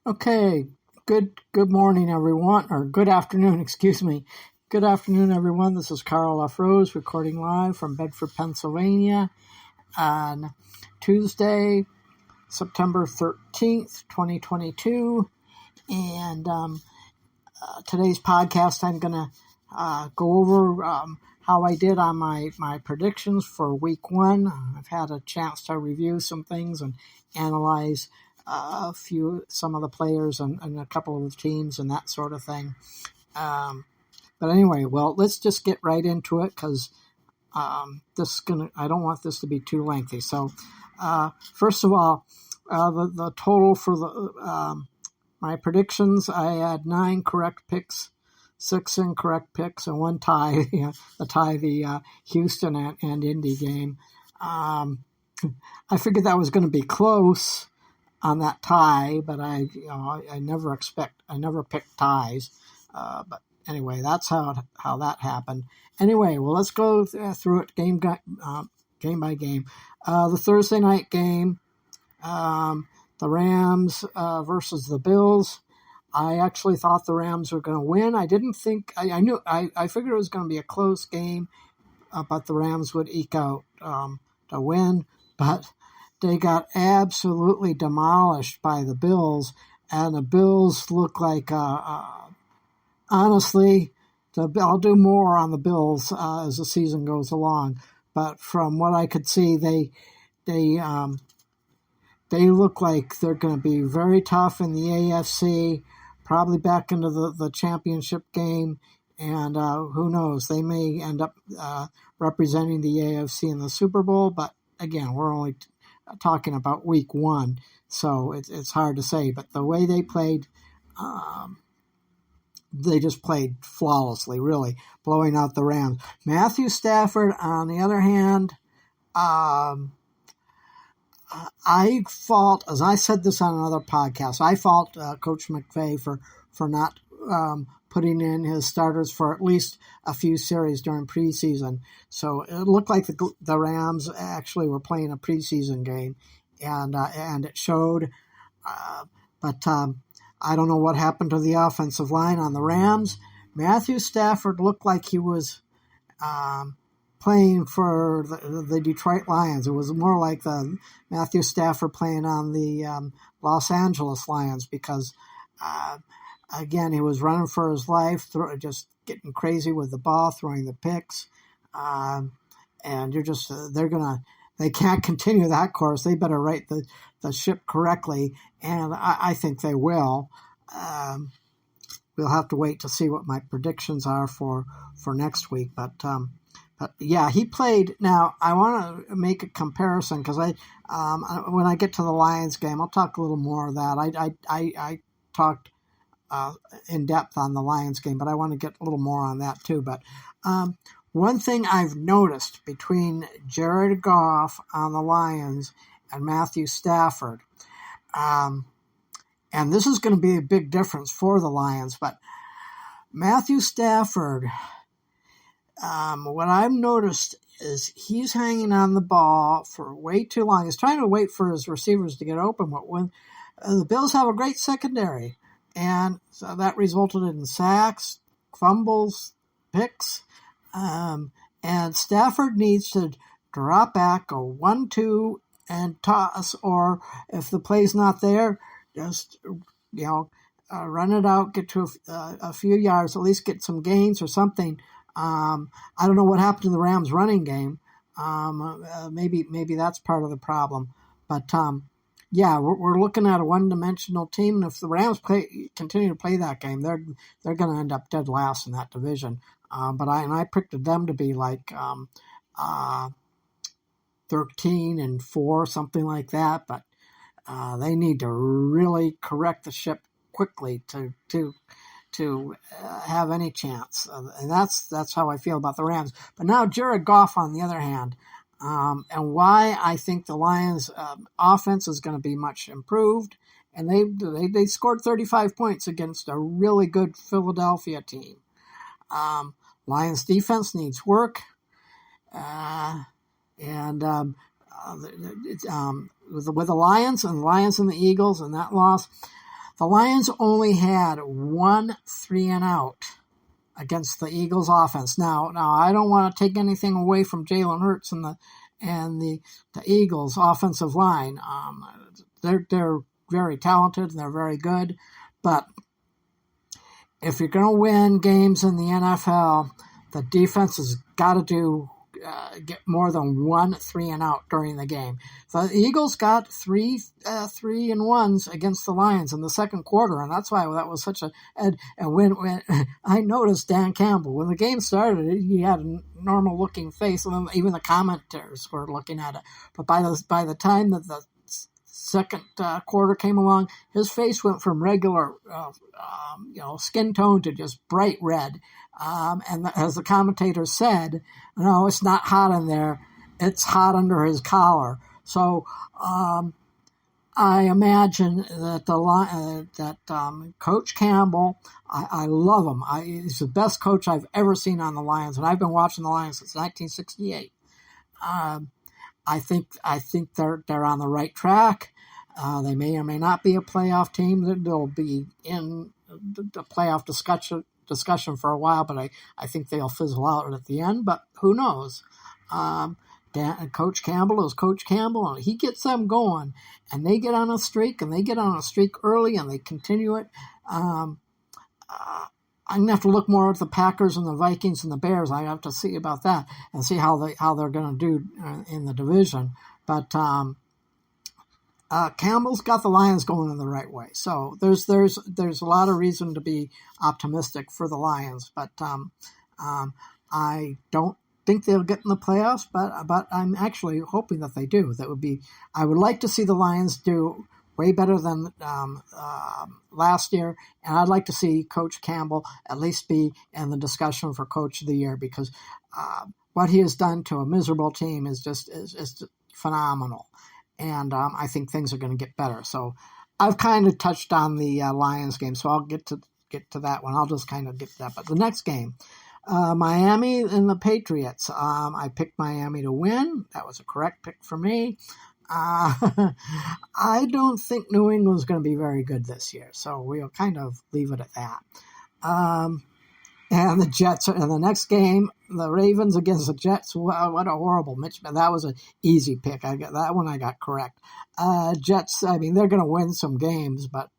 Okay, good morning, everyone, or good afternoon, excuse me. Good afternoon, everyone. This is Karl recording live from Bedford, Pennsylvania on Tuesday, September 13th, 2022. And today's podcast, I'm going to go over how I did on my predictions for week one. I've had a chance to review some things and analyze some of the players and a couple of the teams and that sort of thing. But anyway, well, let's just get right into it because I don't want this to be too lengthy. So, first of all, the total for my predictions, I had 9 correct picks, 6 incorrect picks, and 1 tie. The Houston and Indy game. I figured that was going to be close on that tie, but I never picked ties. But anyway, that's how that happened. Anyway, well, let's go through it game by game. The Thursday night game, the Rams versus the Bills. I actually thought the Rams were going to win. I didn't think I figured it was going to be a close game, but the Rams would eke out to win. But they got absolutely demolished by the Bills, and the Bills look like, honestly, I'll do more on the Bills as the season goes along. But from what I could see, they look like they're going to be very tough in the AFC, probably back into the championship game, and who knows, they may end up representing the AFC in the Super Bowl, but again, we're only talking about week one, so it's hard to say. But the way they played, they just played flawlessly, really, blowing out the Rams. Matthew Stafford, on the other hand, I fault, as I said this on another podcast, I fault Coach McVay for not putting in his starters for at least a few series during preseason. So it looked like the Rams actually were playing a preseason game, and it showed. But I don't know what happened to the offensive line on the Rams. Matthew Stafford looked like he was playing for the Detroit Lions. It was more like the Matthew Stafford playing on the Los Angeles Lions because, again, he was running for his life, just getting crazy with the ball, throwing the picks, and they can't continue that course. They better right the ship correctly, and I think they will. We'll have to wait to see what my predictions are for next week, but yeah, he played. Now, I want to make a comparison because when I get to the Lions game, I'll talk a little more of that. I talked in depth on the Lions game, but I want to get a little more on that too. But one thing I've noticed between Jared Goff on the Lions and Matthew Stafford, and this is going to be a big difference for the Lions, but Matthew Stafford, what I've noticed is he's hanging on the ball for way too long. He's trying to wait for his receivers to get open, but when the Bills have a great secondary, and so that resulted in sacks, fumbles, picks, and Stafford needs to drop back, go 1-2, and toss, or if the play's not there, just run it out, get to a few yards, at least get some gains or something. I don't know what happened to the Rams' running game. Maybe that's part of the problem. But yeah, we're looking at a one-dimensional team, and if the Rams continue to play that game, they're going to end up dead last in that division. But I predicted them to be like 13-4, something like that. But they need to really correct the ship quickly to have any chance, and that's how I feel about the Rams. But now Jared Goff, on the other hand, and why I think the Lions' offense is going to be much improved, and they scored 35 points against a really good Philadelphia team. Lions' defense needs work, and with the Lions and the Eagles and that loss, The Lions only had 1 3-and-out against the Eagles offense. Now I don't want to take anything away from Jalen Hurts and the Eagles offensive line. They're very talented and they're very good, but if you're going to win games in the NFL, the defense has got to get more than 1 3-and-out during the game. The Eagles got 3-and-1s against the Lions in the second quarter, and that's why that was such a. And when I noticed Dan Campbell, when the game started, he had a normal looking face, and even the commenters were looking at it. But by the time that the second quarter came along, his face went from regular, skin tone to just bright red. And as the commentator said, no, it's not hot in there. It's hot under his collar. So I imagine that Coach Campbell, I love him. He's the best coach I've ever seen on the Lions, and I've been watching the Lions since 1968. I think they're on the right track. They may or may not be a playoff team. They'll be in the playoff discussion for a while, but I think they'll fizzle out at the end. But who knows? Coach Campbell is Coach Campbell, and he gets them going, and they get on a streak, and they get on a streak early, and they continue it. I'm going to have to look more at the Packers and the Vikings and the Bears. I have to see about that and see how they're going to do in the division. But Campbell's got the Lions going in the right way. So there's a lot of reason to be optimistic for the Lions. But I don't think they'll get in the playoffs, but I'm actually hoping that they do. I would like to see the Lions do way better than last year, and I'd like to see Coach Campbell at least be in the discussion for Coach of the Year, because what he has done to a miserable team is just phenomenal, and I think things are going to get better. So I've kind of touched on the Lions game, so I'll get to that one. I'll just kind of get to that. But the next game, Miami and the Patriots. I picked Miami to win. That was a correct pick for me. I don't think New England's going to be very good this year, so we'll kind of leave it at that. And the Jets in the next game, the Ravens against the Jets. Wow, what a horrible mismatch. That was an easy pick. I got correct. Jets, I mean, they're going to win some games, but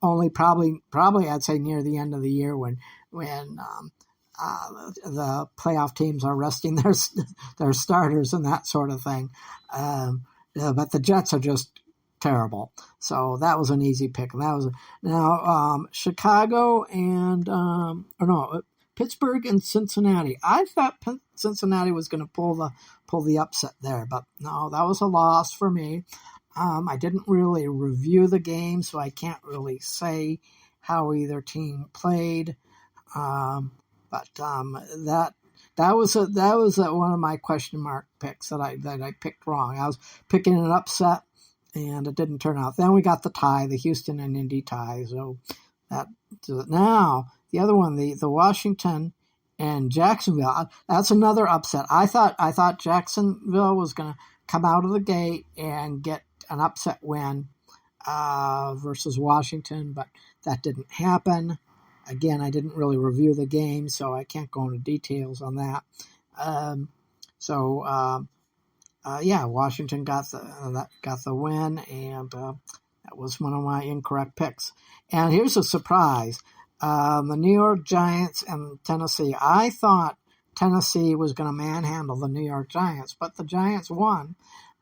only probably I'd say near the end of the year when the playoff teams are resting their starters and that sort of thing. But the Jets are just terrible. So that was an easy pick. And that was Chicago and Pittsburgh and Cincinnati. I thought Cincinnati was going to pull the upset there, but no, that was a loss for me. I didn't really review the game, so I can't really say how either team played. But that was one of my question mark picks that I picked wrong. I was picking an upset, and it didn't turn out. Then we got the tie, the Houston and Indy tie. So now the other one, the Washington and Jacksonville. That's another upset. I thought Jacksonville was going to come out of the gate and get an upset win versus Washington, but that didn't happen. Again, I didn't really review the game, so I can't go into details on that. Washington got the win, and that was one of my incorrect picks. And here's a surprise: the New York Giants and Tennessee. I thought Tennessee was going to manhandle the New York Giants, but the Giants won.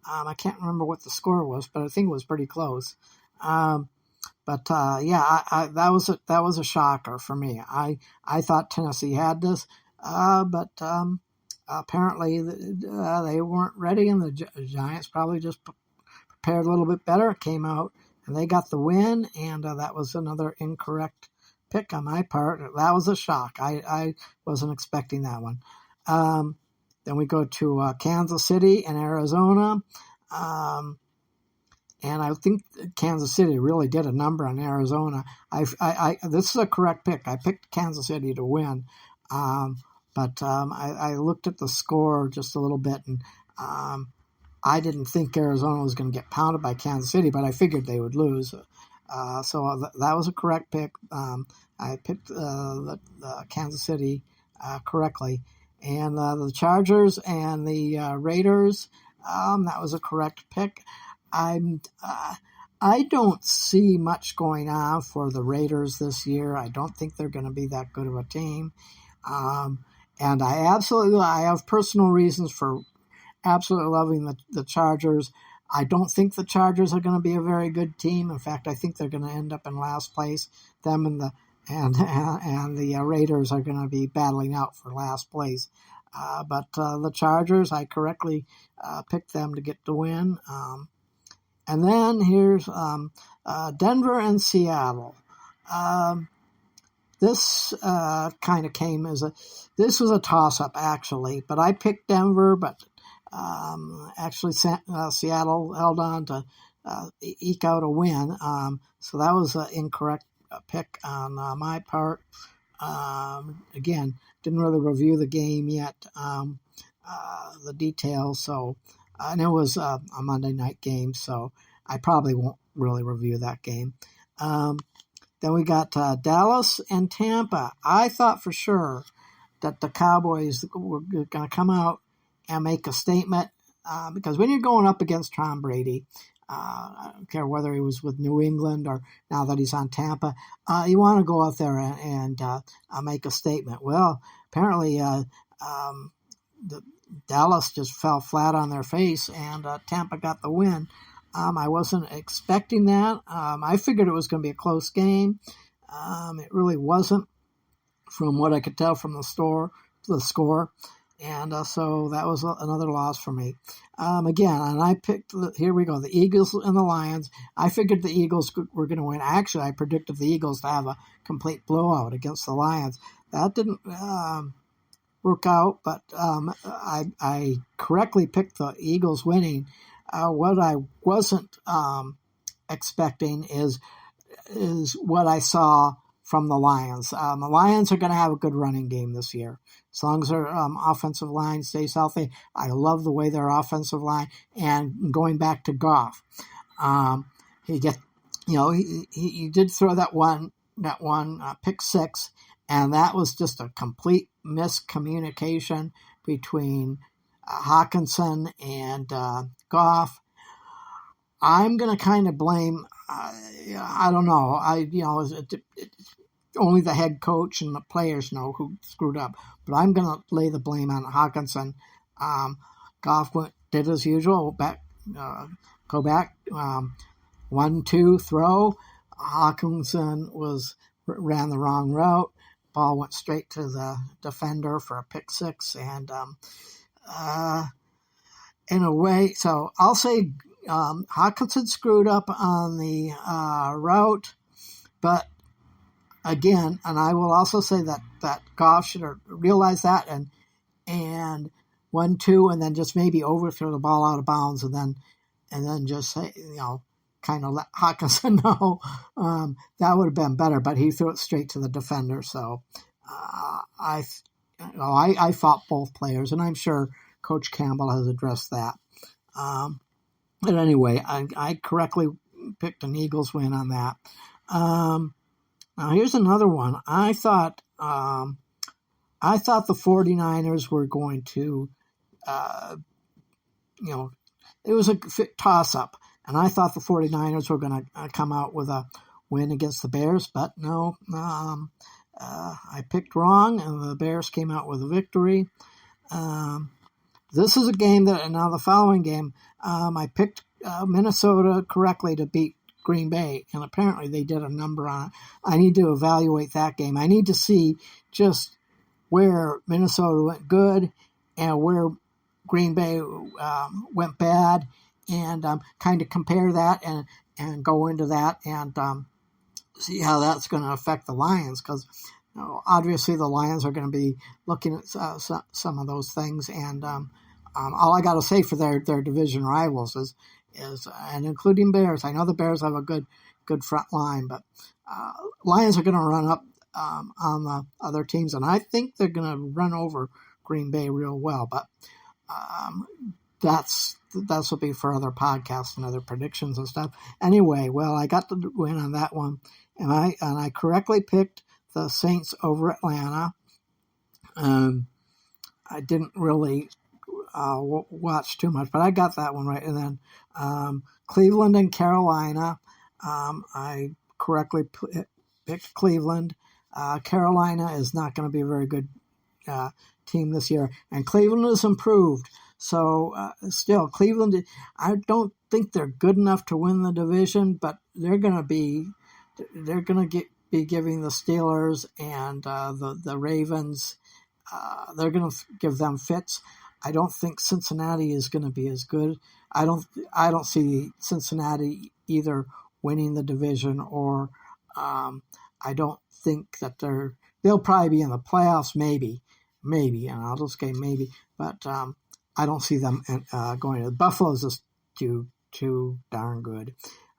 I can't remember what the score was, but I think it was pretty close. That was a shocker for me. I thought Tennessee had this, but apparently they weren't ready, and the Giants probably just prepared a little bit better. It came out, and they got the win, and that was another incorrect pick on my part. That was a shock. I wasn't expecting that one. Then we go to Kansas City and Arizona. And I think Kansas City really did a number on Arizona. This is a correct pick. I picked Kansas City to win, but I looked at the score just a little bit, and I didn't think Arizona was going to get pounded by Kansas City, but I figured they would lose. That was a correct pick. I picked the Kansas City correctly. And the Chargers and the Raiders, that was a correct pick. I don't see much going on for the Raiders this year. I don't think they're going to be that good of a team. And I have personal reasons for absolutely loving the Chargers. I don't think the Chargers are going to be a very good team. In fact, I think they're going to end up in last place. Them and the Raiders are going to be battling out for last place. But the Chargers, I correctly picked them to get the win. And then here's Denver and Seattle. This kind of came this was a toss-up, actually. But I picked Denver, but actually Seattle held on to eke out a win. So that was an incorrect pick on my part. Again, didn't really review the game yet, the details. So, and it was a Monday night game, so I probably won't really review that game. Then we got Dallas and Tampa. I thought for sure that the Cowboys were going to come out and make a statement because when you're going up against Tom Brady, I don't care whether he was with New England or now that he's on Tampa, you want to go out there and make a statement. Well, apparently Dallas just fell flat on their face and Tampa got the win. I wasn't expecting that. I figured it was going to be a close game. It really wasn't, from what I could tell from the score. And so that was another loss for me. Again, and I picked, here we go, the Eagles and the Lions. I figured the Eagles were going to win. Actually, I predicted the Eagles to have a complete blowout against the Lions. That didn't work out, but I correctly picked the Eagles winning. What I wasn't expecting is what I saw from the Lions. The Lions are going to have a good running game this year. As long as their offensive line stays healthy. I love the way their offensive line, and going back to Goff, he did throw that one pick six, and that was just a complete miscommunication between Hawkinson and Goff. I'm going to kind of blame, I don't know, only the head coach and the players know who screwed up, but I'm going to lay the blame on Hawkinson. Goff did as usual, go back, 1-2 throw. Hawkinson ran the wrong route. Ball went straight to the defender for a pick six, and in a way, so I'll say Hawkinson screwed up on the route, but again, and I will also say that Goff should have realized that and 1-2, and then just maybe overthrow the ball out of bounds, and then just say, kind of let Hawkinson know. That would have been better, but he threw it straight to the defender. So I fought both players, and I'm sure Coach Campbell has addressed that. But anyway, I correctly picked an Eagles win on that. Now here's another one. I thought the 49ers were going to, it was a toss-up, and I thought the 49ers were going to come out with a win against the Bears, but no, I picked wrong, and the Bears came out with a victory. This is a game now the following game, I picked Minnesota correctly to beat Green Bay, and apparently they did a number on it. I need to evaluate that game. I need to see just where Minnesota went good and where Green Bay went bad, and kind of compare that and go into that and see how that's going to affect the Lions, because obviously the Lions are going to be looking at some of those things, and all I got to say for their division rivals is and including Bears. I know the Bears have a good front line, but Lions are going to run up on the other teams, and I think they're going to run over Green Bay real well. But that's this will be for other podcasts and other predictions and stuff. Anyway, well, I got the win on that one, and I correctly picked the Saints over Atlanta. I didn't really watch too much, but I got that one right. And then Cleveland and Carolina, I correctly picked Cleveland. Carolina is not going to be a very good team this year, and Cleveland has improved. So still, Cleveland, I don't think they're good enough to win the division, but they're going to be giving the Steelers and the Ravens. They're going to give them fits. I don't think Cincinnati is going to be as good. I don't see Cincinnati either winning the division or I don't think that they'll probably be in the playoffs, maybe, and I'll just say maybe, but I don't see them going to. Buffalo's just too darn good.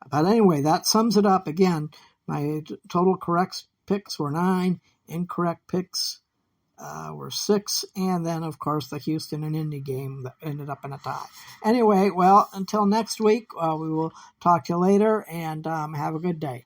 But anyway, that sums it up. Again, my total correct picks were 9, incorrect picks were 6, and then, of course, the Houston and Indy game that ended up in a tie. Anyway, well, until next week, we will talk to you later, and have a good day.